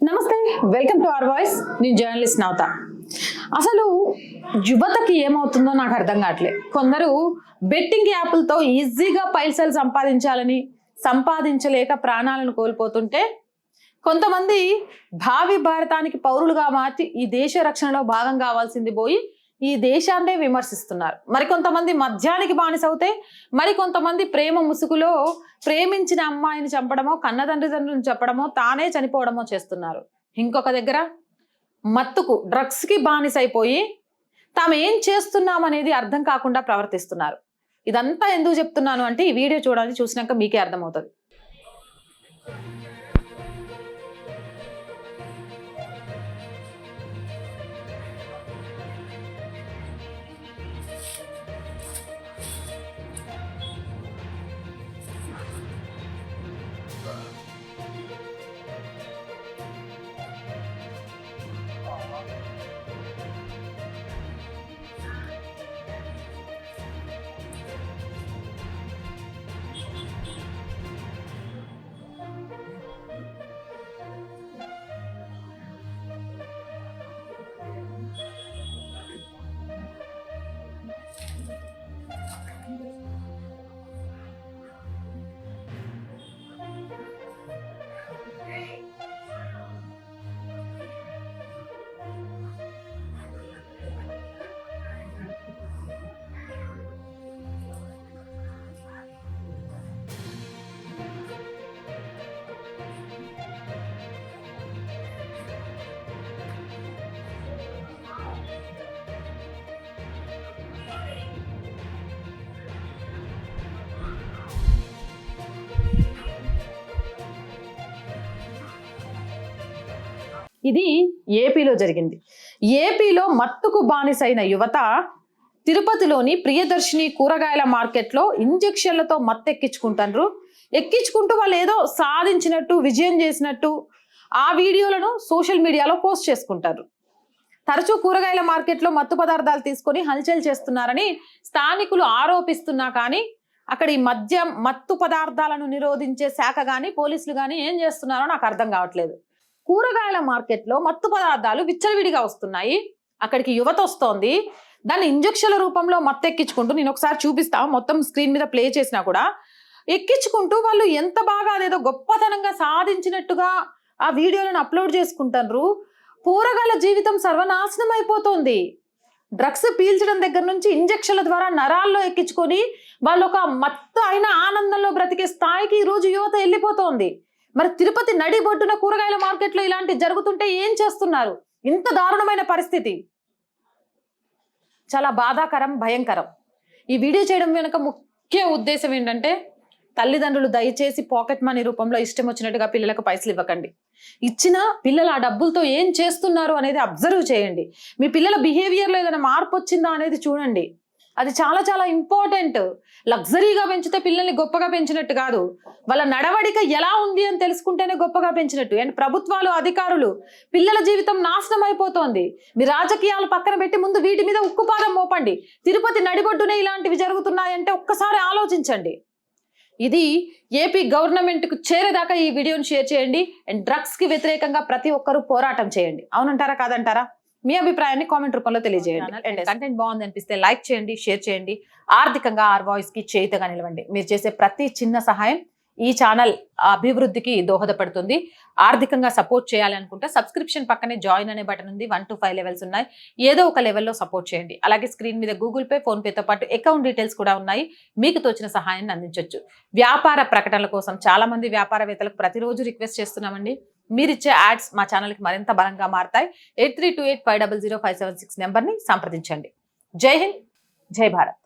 నమస్తే, welcome to our voice. నేను journalist నవత. అసలు యువతకి ఏమవుతుందో నాకు అర్థం కావట్లేదు. కొందరు బెట్టింగ్ యాప్లతో ఈజీగా పైసలు సంపాదించలేక ప్రాణాలను కోల్పోతుంటే, కొంతమంది భావి భారతానికి పౌరులుగా మార్చి ఈ దేశ రక్షణలో భాగం కావాల్సింది పోయి ఈ దేశాన్నే విమర్శిస్తున్నారు. మరికొంతమంది మద్యానికి బానిసవుతే, మరికొంతమంది ప్రేమ ముసుగులో ప్రేమించిన అమ్మాయిని చంపడమో, కన్నతండ్రిదండ్రులను చెప్పడమో, తానే చనిపోవడమో చేస్తున్నారు. ఇంకొక దగ్గర మత్తుకు డ్రగ్స్కి బానిసైపోయి తాము ఏం చేస్తున్నామనేది అర్థం కాకుండా ప్రవర్తిస్తున్నారు. ఇదంతా ఎందుకు చెప్తున్నాను అంటే, ఈ వీడియో చూసినాక మీకే అర్థమవుతుంది. ఇది ఏపీలో జరిగింది. ఏపీలో మత్తుకు బానిసైన యువత తిరుపతిలోని ప్రియదర్శిని కూరగాయల మార్కెట్లో ఇంజెక్షన్లతో మత్తెక్కించుకుంటారు. ఎక్కించుకుంటూ వాళ్ళు ఏదో సాధించినట్టు, విజయం చేసినట్టు ఆ వీడియోలను సోషల్ మీడియాలో పోస్ట్ చేసుకుంటారు. తరచూ కూరగాయల మార్కెట్లో మత్తు పదార్థాలు తీసుకొని హల్చల్ చేస్తున్నారని స్థానికులు ఆరోపిస్తున్నా కానీ అక్కడ ఈ మత్తు పదార్థాలను నిరోధించే శాఖ కానీ పోలీసులు కానీ ఏం చేస్తున్నారో నాకు అర్థం కావట్లేదు. కూరగాయల మార్కెట్లో మత్తు పదార్థాలు విచ్చలవిడిగా వస్తున్నాయి. అక్కడికి యువత వస్తోంది. దాన్ని ఇంజక్షన్ల రూపంలో మత్తు ఎక్కించుకుంటూ, నేను ఒకసారి చూపిస్తా, మొత్తం స్క్రీన్ మీద ప్లే చేసినా కూడా ఎక్కించుకుంటూ వాళ్ళు ఎంత బాగా అదేదో గొప్పతనంగా సాధించినట్టుగా ఆ వీడియోలను అప్లోడ్ చేసుకుంటారు. కూరగాయల జీవితం సర్వనాశనం అయిపోతుంది. డ్రగ్స్ పీల్చడం దగ్గర నుంచి ఇంజక్షన్ల ద్వారా నరాల్లో ఎక్కించుకొని వాళ్ళు ఒక మత్తు అయిన ఆనందంలో బ్రతికే స్థాయికి ఈరోజు యువత వెళ్ళిపోతోంది. మరి తిరుపతి నడిబొడ్డున కూరగాయల మార్కెట్లో ఇలాంటి జరుగుతుంటే ఏం చేస్తున్నారు? ఇంత దారుణమైన పరిస్థితి చాలా బాధాకరం, భయంకరం. ఈ వీడియో చేయడం వెనుక ముఖ్య ఉద్దేశం ఏంటంటే, తల్లిదండ్రులు దయచేసి పాకెట్ మనీ రూపంలో ఇష్టం వచ్చినట్టుగా పిల్లలకు పైసలు ఇవ్వకండి. ఇచ్చిన పిల్లలు ఆ డబ్బులతో ఏం చేస్తున్నారు అనేది అబ్జర్వ్ చేయండి. మీ పిల్లల బిహేవియర్లో ఏదైనా మార్పు వచ్చిందా అనేది చూడండి. అది చాలా చాలా ఇంపార్టెంట్. లగ్జరీగా పెంచితే పిల్లల్ని గొప్పగా పెంచినట్టు కాదు, వాళ్ళ నడవడిక ఎలా ఉంది అని తెలుసుకుంటేనే గొప్పగా పెంచినట్టు. అండ్ ప్రభుత్వాలు, అధికారులు, పిల్లల జీవితం నాశనం అయిపోతోంది. మీ రాజకీయాలు పక్కన పెట్టి ముందు వీటి మీద ఉక్కుపాదం మోపండి. తిరుపతి నడిబొడ్డునే ఇలాంటివి జరుగుతున్నాయంటే ఒక్కసారి ఆలోచించండి. ఇది ఏపీ గవర్నమెంట్కు చేరేదాకా ఈ వీడియోని షేర్ చేయండి. అండ్ డ్రగ్స్కి వ్యతిరేకంగా ప్రతి ఒక్కరూ పోరాటం చేయండి. అవునంటారా, కాదంటారా? మీ అభిప్రాయాన్ని కామెంట్ రూపంలో తెలియజేయండి. అండ్ కంటెంట్ బాగుంది అనిపిస్తే లైక్ చేయండి, షేర్ చేయండి. ఆర్థికంగా ఆర్ వాయిస్ కి చేయుతగా నిలవండి. మీరు చేసే ప్రతి చిన్న సహాయం ఈ ఛానల్ అభివృద్ధికి దోహదపడుతుంది. ఆర్థికంగా సపోర్ట్ చేయాలి అనుకుంటే సబ్స్క్రిప్షన్ పక్కనే జాయిన్ అనే బటన్ ఉంది. 1 to 5 లెవెల్స్ ఉన్నాయి. ఏదో ఒక లెవెల్లో సపోర్ట్ చేయండి. అలాగే స్క్రీన్ మీద గూగుల్ పే, ఫోన్ పేతో పాటు అకౌంట్ డీటెయిల్స్ కూడా ఉన్నాయి. మీకు తోచిన సహాయాన్ని అందించవచ్చు. వ్యాపార ప్రకటనల కోసం చాలా మంది వ్యాపారవేత్తలకు ప్రతిరోజు రిక్వెస్ట్ చేస్తున్నామండి. మీరిచ్చే యాడ్స్ మా ఛానల్కి మరింత బలంగా మారతాయి. 8328500576 నెంబర్ని సంప్రదించండి. జై హింద్, జై భారత్.